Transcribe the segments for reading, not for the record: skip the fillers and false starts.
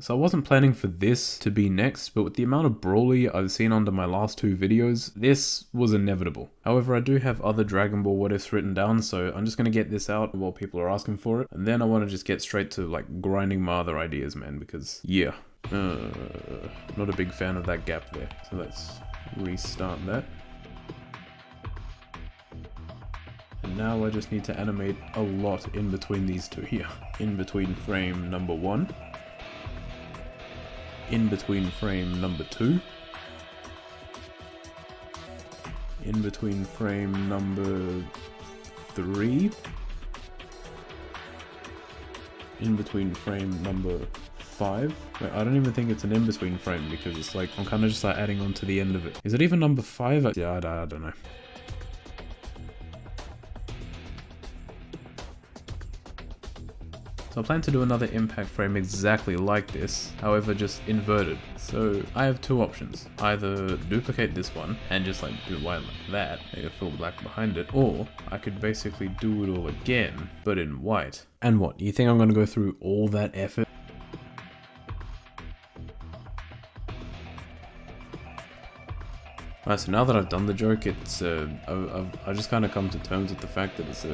So I wasn't planning for this to be next, but with the amount of brawly I've seen under my last 2 videos, this was inevitable. However, I do have other Dragon Ball what ifs written down, so I'm just gonna get this out while people are asking for it, and then I want to just get straight to like grinding my other ideas, man, because yeah, not a big fan of that gap there. So let's restart that. And now I just need to animate a lot in between these two here. In between frame number 1. In between frame number 2. In between frame number 3. In between frame number 5. Wait, I don't even think it's an in-between frame because it's like, I'm kind of just like adding on to the end of it. Is it even number 5? Yeah, I don't know. So I plan to do another impact frame exactly like this, however just inverted. So I have 2 options. Either duplicate this one and just like do white like that, make it full black behind it, or I could basically do it all again, but in white. And what, you think I'm gonna go through all that effort? Alright, so now that I've done the joke, it's I just kind of come to terms with the fact that it's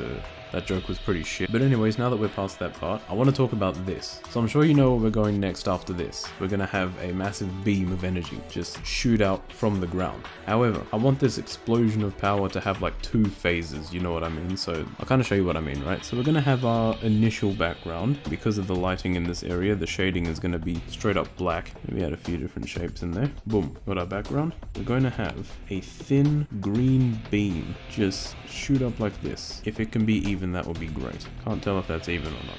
that joke was pretty shit. But anyways, now that we're past that part, I want to talk about this. So I'm sure you know where we're going next after this. We're gonna have a massive beam of energy just shoot out from the ground. However, I want this explosion of power to have like 2 phases, you know what I mean? So I'll kind of show you what I mean, right? So we're gonna have our initial background. Because of the lighting in this area, the shading is gonna be straight up black. We add a few different shapes in there. Boom, got our background. We're going to have a thin green beam just shoot up like this. If it can be even, that would be great. Can't tell if that's even or not.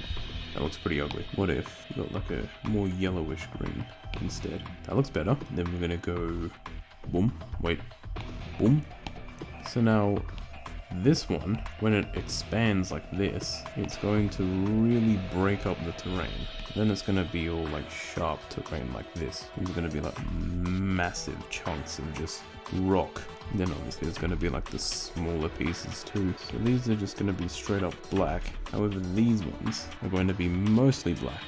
That looks pretty ugly. What if you got like a more yellowish green instead? That looks better. Then we're gonna go boom, wait, boom. So now this one, when it expands like this, it's going to really break up the terrain. Then it's going to be all like sharp terrain like this. These are going to be like massive chunks of just rock. Then obviously there's going to be like the smaller pieces too. So these are just going to be straight up black. However, these ones are going to be mostly black.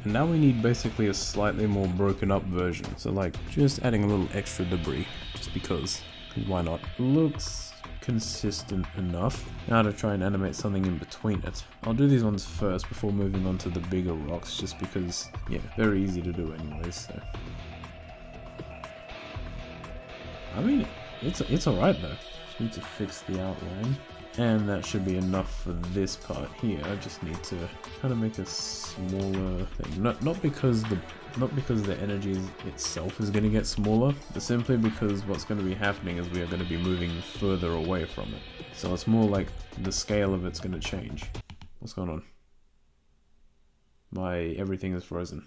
And now we need basically a slightly more broken up version. So like just adding a little extra debris, just because, why not? Looks consistent enough. Now to try and animate something in between it. I'll do these ones first before moving on to the bigger rocks, just because, yeah, very easy to do anyways, so. I mean, it's alright though. Just need to fix the outline. And that should be enough for this part here. I just need to kind of make a smaller thing. Not because the energy itself is going to get smaller, but simply because what's going to be happening is we are going to be moving further away from it. So it's more like the scale of it's going to change. What's going on? Everything is frozen.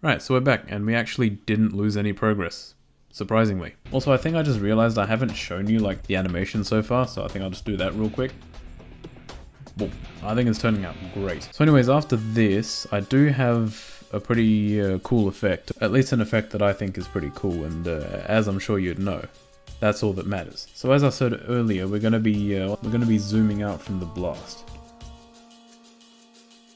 Right, so we're back, and we actually didn't lose any progress. Surprisingly. Also, I think I just realized I haven't shown you like the animation so far, so I think I'll just do that real quick. Boom. I think it's turning out great. So anyways, after this, I do have a pretty cool effect. At least an effect that I think is pretty cool, and as I'm sure you'd know, that's all that matters. So as I said earlier, we're gonna be zooming out from the blast.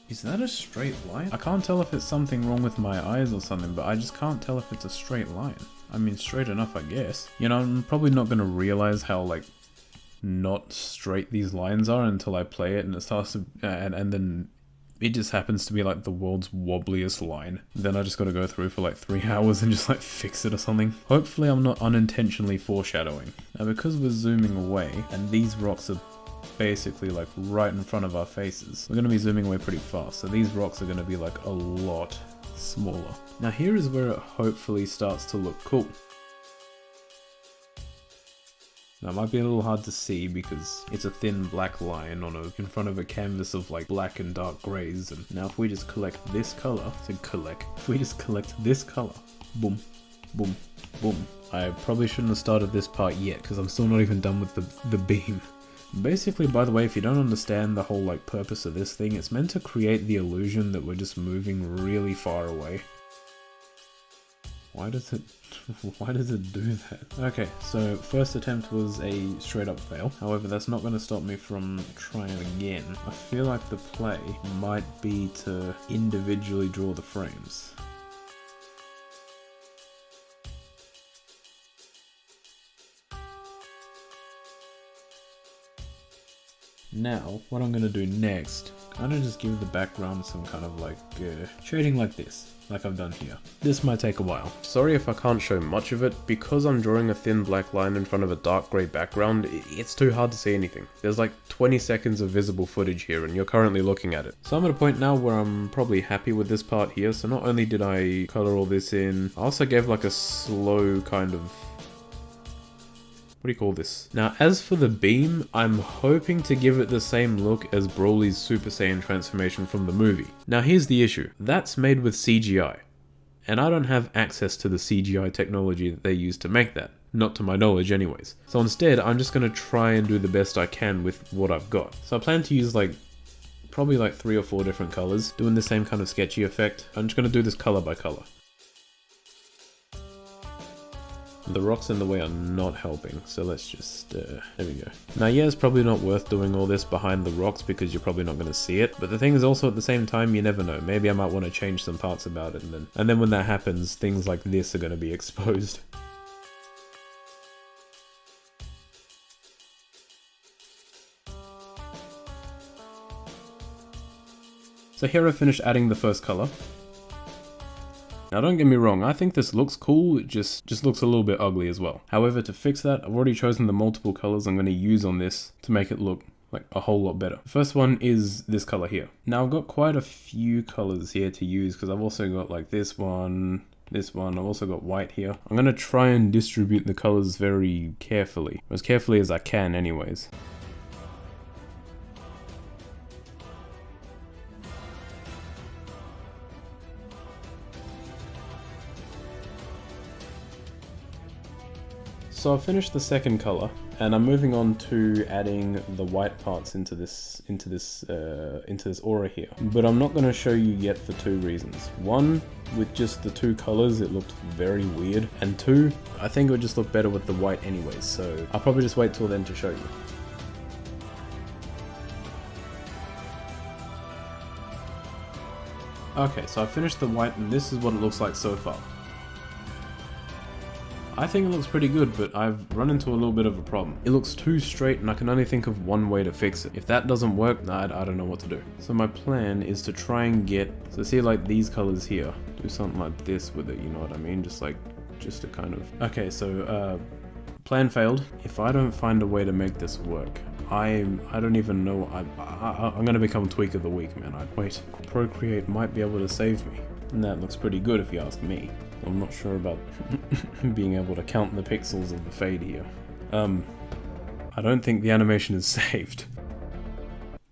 Is that a straight line? I can't tell if it's something wrong with my eyes or something, but I just can't tell if it's a straight line. I mean, straight enough, I guess. You know, I'm probably not going to realize how, like, not straight these lines are until I play it and it starts to... And then it just happens to be, like, the world's wobbliest line. Then I just got to go through for, like, 3 hours and just, like, fix it or something. Hopefully I'm not unintentionally foreshadowing. Now, because we're zooming away, and these rocks are basically, like, right in front of our faces, we're going to be zooming away pretty fast. So these rocks are going to be, like, a lot smaller. Now here is where it hopefully starts to look cool. Now it might be a little hard to see because it's a thin black line in front of a canvas of like black and dark greys. And now if we just collect this color, if we just collect this color, boom, boom, boom. I probably shouldn't have started this part yet because I'm still not even done with the beam. Basically, by the way, if you don't understand the whole like purpose of this thing, it's meant to create the illusion that we're just moving really far away. Why does it do that? Okay, so first attempt was a straight up fail. However, that's not going to stop me from trying again. I feel like the play might be to individually draw the frames. Now, what I'm going to do next, kind of just give the background some kind of like shading like this, like I've done here. This might take a while. Sorry if I can't show much of it, because I'm drawing a thin black line in front of a dark grey background, it's too hard to see anything. There's like 20 seconds of visible footage here and you're currently looking at it. So I'm at a point now where I'm probably happy with this part here, so not only did I colour all this in, I also gave like a slow kind of... what do you call this? Now, as for the beam, I'm hoping to give it the same look as Broly's Super Saiyan transformation from the movie. Now, here's the issue. That's made with CGI. And I don't have access to the CGI technology that they use to make that. Not to my knowledge anyways. So instead, I'm just going to try and do the best I can with what I've got. So I plan to use probably like 3 or 4 different colors, doing the same kind of sketchy effect. I'm just going to do this color by color. The rocks in the way are not helping, so let's just, there we go. Now yeah, it's probably not worth doing all this behind the rocks because you're probably not going to see it, but the thing is also at the same time, you never know. Maybe I might want to change some parts about it and then when that happens, things like this are going to be exposed. So here I finished adding the first color. Now don't get me wrong, I think this looks cool, it just looks a little bit ugly as well. However, to fix that, I've already chosen the multiple colors I'm going to use on this to make it look like a whole lot better. The first one is this color here. Now I've got quite a few colors here to use because I've also got like this one, I've also got white here. I'm going to try and distribute the colors very carefully, as carefully as I can anyways. So I've finished the second color, and I'm moving on to adding the white parts into this aura here. But I'm not going to show you yet for 2 reasons. One, with just the 2 colors, it looked very weird, and 2, I think it would just look better with the white anyways. So I'll probably just wait till then to show you. Okay, so I finished the white, and this is what it looks like so far. I think it looks pretty good, but I've run into a little bit of a problem. It looks too straight and I can only think of one way to fix it. If that doesn't work, I don't know what to do. So my plan is to try and get, so see like these colors here, do something like this with it, you know what I mean? Just to kind of, okay, so plan failed. If I don't find a way to make this work, I don't even know, I'm gonna become Tweak of the Week, man. Wait, Procreate might be able to save me. And that looks pretty good if you ask me. I'm not sure about being able to count the pixels of the fade here. I don't think the animation is saved.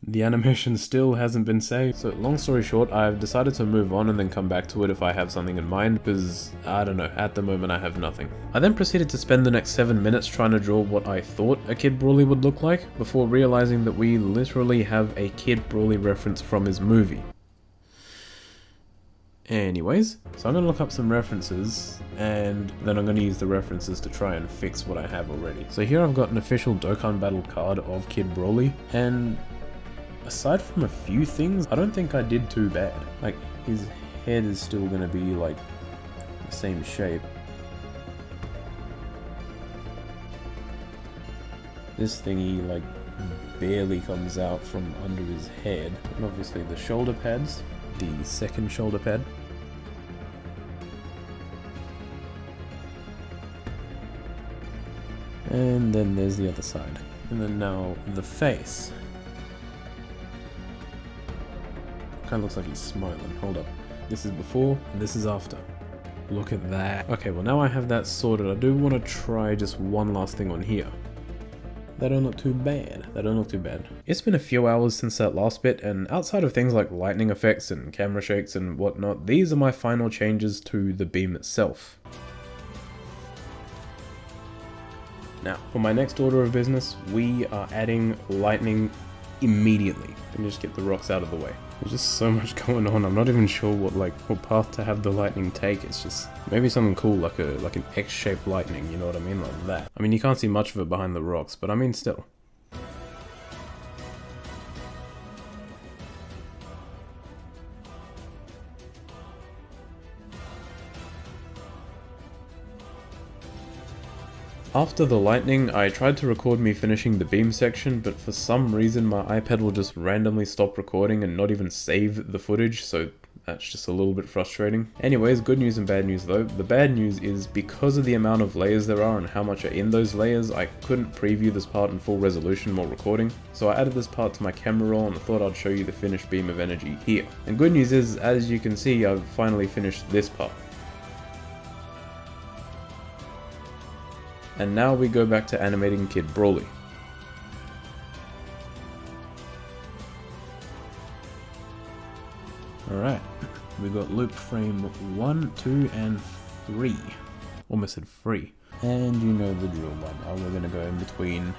The animation still hasn't been saved. So long story short, I've decided to move on and then come back to it if I have something in mind, because I don't know, at the moment I have nothing. I then proceeded to spend the next 7 minutes trying to draw what I thought a Kid Broly would look like, before realizing that we literally have a Kid Broly reference from his movie. Anyways, so I'm going to look up some references, and then I'm going to use the references to try and fix what I have already. So here I've got an official Dokkan Battle card of Kid Broly, and aside from a few things, I don't think I did too bad. Like, his head is still going to be like the same shape. This thingy like barely comes out from under his head. And obviously the shoulder pads. The second shoulder pad. And then there's the other side. And then now the face. Kind of looks like he's smiling. Hold up. This is before and this is after. Look at that. Okay, well now I have that sorted. I do want to try just one last thing on here. They don't look too bad. They don't look too bad. It's been a few hours since that last bit, and outside of things like lightning effects and camera shakes and whatnot, these are my final changes to the beam itself. Now, for my next order of business, we are adding lightning immediately. Let me just get the rocks out of the way. There's just so much going on. I'm not even sure what path to have the lightning take. It's just maybe something cool like an X-shaped lightning, you know what I mean? Like that. I mean, you can't see much of it behind the rocks, but I mean still. After the lightning, I tried to record me finishing the beam section, but for some reason my iPad will just randomly stop recording and not even save the footage, so that's just a little bit frustrating. Anyways, good news and bad news though. The bad news is because of the amount of layers there are and how much are in those layers, I couldn't preview this part in full resolution while recording, so I added this part to my camera roll and I thought I'd show you the finished beam of energy here. And good news is, as you can see, I've finally finished this part. And now we go back to animating Kid Broly. Alright, we got loop frame 1, 2, and 3. Almost said 3. And you know the drill by now, we're gonna go in between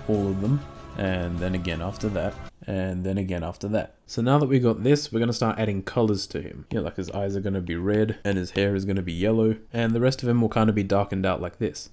all of them, and then again after that, and then again after that. So now that we got this, we're gonna start adding colors to him. Yeah, like his eyes are gonna be red, and his hair is gonna be yellow, and the rest of him will kind of be darkened out like this.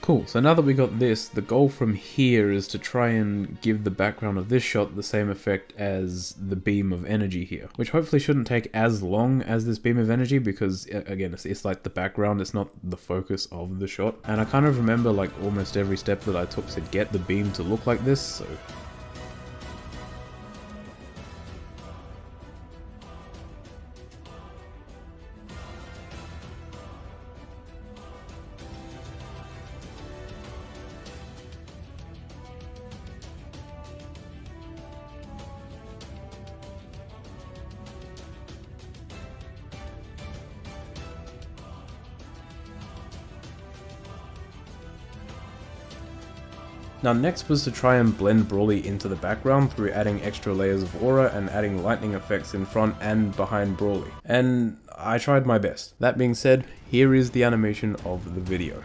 Cool, so now that we got this, the goal from here is to try and give the background of this shot the same effect as the beam of energy here, which hopefully shouldn't take as long as this beam of energy because, again, it's like the background, it's not the focus of the shot. And I kind of remember like almost every step that I took to get the beam to look like this, so... Now next was to try and blend Broly into the background through adding extra layers of aura and adding lightning effects in front and behind Broly. And I tried my best. That being said, here is the animation of the video.